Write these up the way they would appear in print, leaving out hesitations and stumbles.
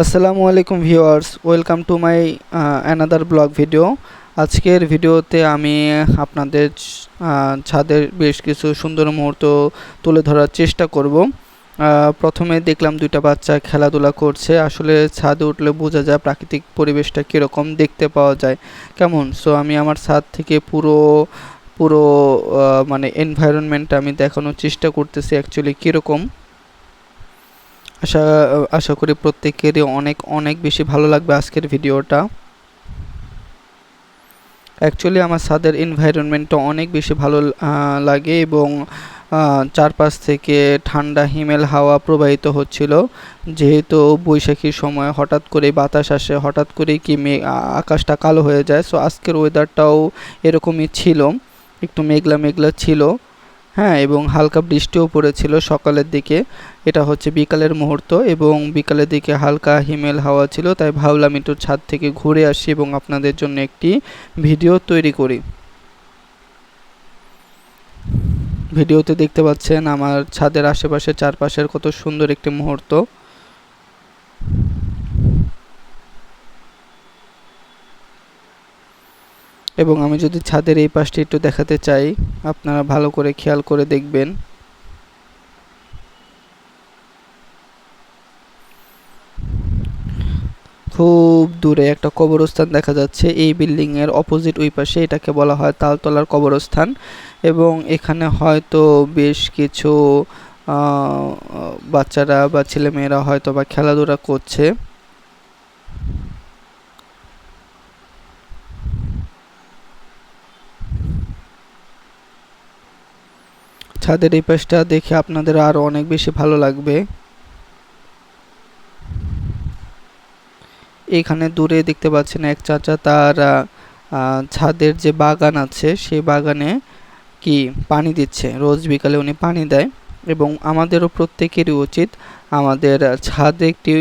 আসসালামু আলাইকুম viewers, welcome to my another blog video. আজকের ভিডিওতে আমি আপনাদের ছাদের বেশ কিছু সুন্দর মুহূর্ত তুলে ধরার চেষ্টা করব। প্রথমে দেখলাম দুইটা বাচ্চা খেলাধুলা করছে। আসলে ছাদে উঠলে বোঝা যায় প্রাকৃতিক পরিবেশটা কীরকম দেখতে পাওয়া যায় কেমন। সো আমি আমার ছাদ থেকে পুরো পুরো মানে এনভায়রনমেন্টটা আমি দেখানোর চেষ্টা করতেছি অ্যাকচুয়ালি কীরকম। আশা আশা করি প্রত্যেকেরই অনেক অনেক বেশি ভালো লাগবে আজকের ভিডিওটা। অ্যাকচুয়ালি আমার ছাদের এনভায়রনমেন্টটা অনেক বেশি ভালো লাগে এবং চারপাশ থেকে ঠান্ডা হিমেল হাওয়া প্রবাহিত হচ্ছিল। যেহেতু বৈশাখীর সময় হঠাৎ করে বাতাস আসে, হঠাৎ করেই কি আকাশটা কালো হয়ে যায়। সো আজকের ওয়েদারটাও এরকমই ছিল, একটু মেঘলা মেঘলা ছিল। হ্যাঁ, এবং হালকা বৃষ্টিও পড়েছিল সকালের দিকে। এটা হচ্ছে বিকালের মুহূর্ত এবং বিকালের দিকে হালকা হিমেল হাওয়া ছিল, তাই ভাবলাম একটু ছাদ থেকে ঘুরে আসি এবং আপনাদের জন্য একটি ভিডিও তৈরি করি। ভিডিওতে দেখতে পাচ্ছেন আমার ছাদের আশেপাশে চারপাশের কত সুন্দর একটি মুহূর্ত। এবং আমি যদি ছাদের এই পাশটি একটু দেখাতে চাই, আপনারা ভালো করে খেয়াল করে দেখবেন। খুব দূরে একটা কবরস্থান দেখা যাচ্ছে। এই বিল্ডিং এর অপোজিট ওই পাশে, এটাকে বলা হয় তালতলার কবরস্থান। এবং এখানে হয়তো বেশ কিছু বাচ্চারা বা ছেলেমেয়েরা হয়তো বা খেলাধুলা করছে। ছাদের এই পাশটা দেখে আপনাদের আরো অনেক বেশি ভালো লাগবে। এখানে দূরে দেখতে পাচ্ছেন এক চাচা তার ছাদের যে বাগান আছে সেই বাগানে কি পানি দিচ্ছে। রোজ বিকালে উনি পানি দেয় এবং আমাদেরও প্রত্যেকেরই উচিত আমাদের ছাদে একটি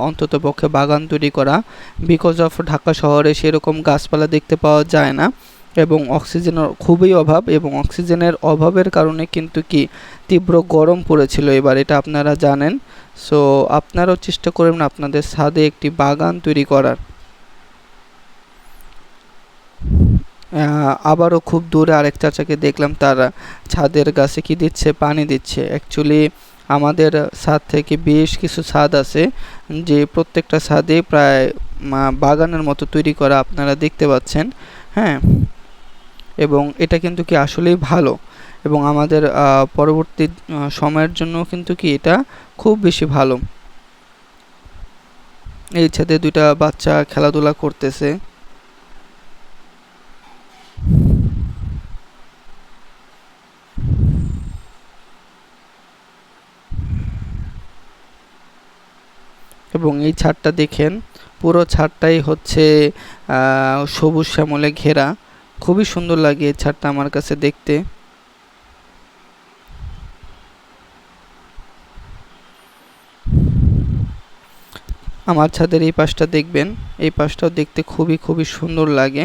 অন্ততপক্ষে বাগান তৈরি করা। বিকজ অফ ঢাকা শহরে সেরকম গাছপালা দেখতে পাওয়া যায় না এবং অক্সিজেনের খুবই অভাব, এবং অক্সিজেনের অভাবের কারণে কিন্তু কি তীব্র গরম পড়েছিল এবার, এটা আপনারা জানেন। সো আপনারাও চেষ্টা করবেন আপনাদের ছাদে একটি বাগান তৈরি করার। আবারও খুব দূরে আরেক চাচাকে দেখলাম, তারা ছাদের গাছে কি দিচ্ছে, পানি দিচ্ছে। অ্যাকচুয়ালি আমাদের ছাদ থেকে বেশ কিছু ছাদ আছে, যে প্রত্যেকটা ছাদে প্রায় বাগানের মতো তৈরি করা আপনারা দেখতে পাচ্ছেন। হ্যাঁ, এবং এটা কিন্তু কি আসলেই ভালো এবং আমাদের পরবর্তী সময়ের জন্য কিন্তু কি এটা খুব বেশি ভালো। এই ছাদে দুইটা বাচ্চা খেলাধুলা করতেছে। এবং এই ছাদটা দেখেন, পুরো ছাদটাই হচ্ছে সবুজ শ্যামলে ঘেরা। খুবই সুন্দর লাগে এই ছাদটা আমার কাছে দেখতে। আমার ছাদের এই পাশটা দেখবেন, এই পাশটাও দেখতে খুবই খুবই সুন্দর লাগে।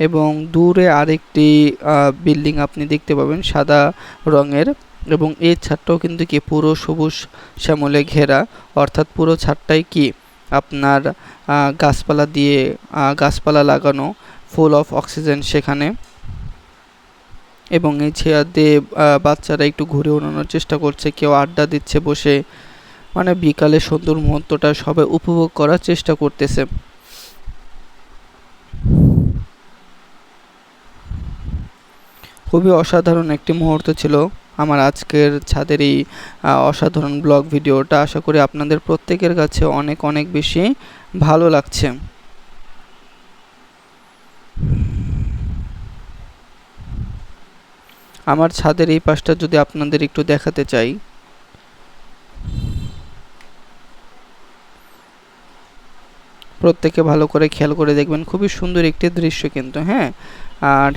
এবং দূরে আরেকটি বিল্ডিং আপনি দেখতে পাবেন সাদা রঙের, এবং এই ছাদটাও কিন্তু কি পুরো সবুজ শ্যামলে ঘেরা। অর্থাৎ পুরো ছাদটাই কি আপনার গাছপালা দিয়ে গাছপালা লাগানো, ফুল অফ অক্সিজেন সেখানে। এবং এই ছাদে বাচ্চারা একটু ঘুরে ওড়ানোর চেষ্টা করছে, কেউ আড্ডা দিচ্ছে বসে। মানে বিকালে সুন্দর মুহূর্তটা সবাই উপভোগ করার চেষ্টা করতেছে। খুবই অসাধারণ একটি মুহূর্ত ছিল আমার আজকের ছাদের এই অসাধারণ ব্লগ ভিডিওটা। আশা করি আপনাদের প্রত্যেকের কাছে অনেক অনেক বেশি ভালো লাগছে। আমার ছাদের এই পাশটা যদি আপনাদের একটু দেখাতে চাই, প্রত্যেকে ভালো করে খেয়াল করে দেখবেন, খুবই সুন্দর একটি দৃশ্য কিন্তু। হ্যাঁ,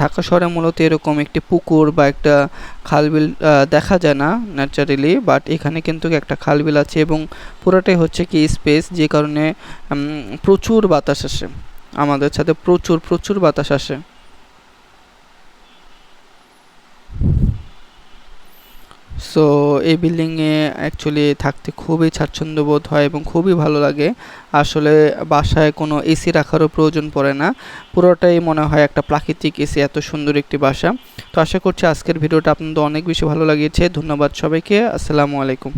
ঢাকা শহরে মূলত এরকম একটি পুকুর বা একটা খালবিল দেখা যায় না ন্যাচারালি, বাট এখানে কিন্তু একটা খালবিল আছে এবং পুরোটাই হচ্ছে কি স্পেস, যে কারণে প্রচুর বাতাস আসে আমাদের ছাদে, প্রচুর প্রচুর বাতাস আসে। সো এই বিল্ডিংয়ে অ্যাকচুয়ালি থাকতে খুবই স্বাচ্ছন্দ্য বোধ হয় এবং খুবই ভালো লাগে। আসলে বাসায় কোনো এসি রাখারও প্রয়োজন পড়ে না, পুরোটাই মনে হয় একটা প্রাকৃতিক এসি, এত সুন্দর একটি বাসা। তো আশা করছি আজকের ভিডিওটা আপনাদের অনেক বেশি ভালো লাগিয়েছে। ধন্যবাদ সবাইকে, আসসালামু আলাইকুম।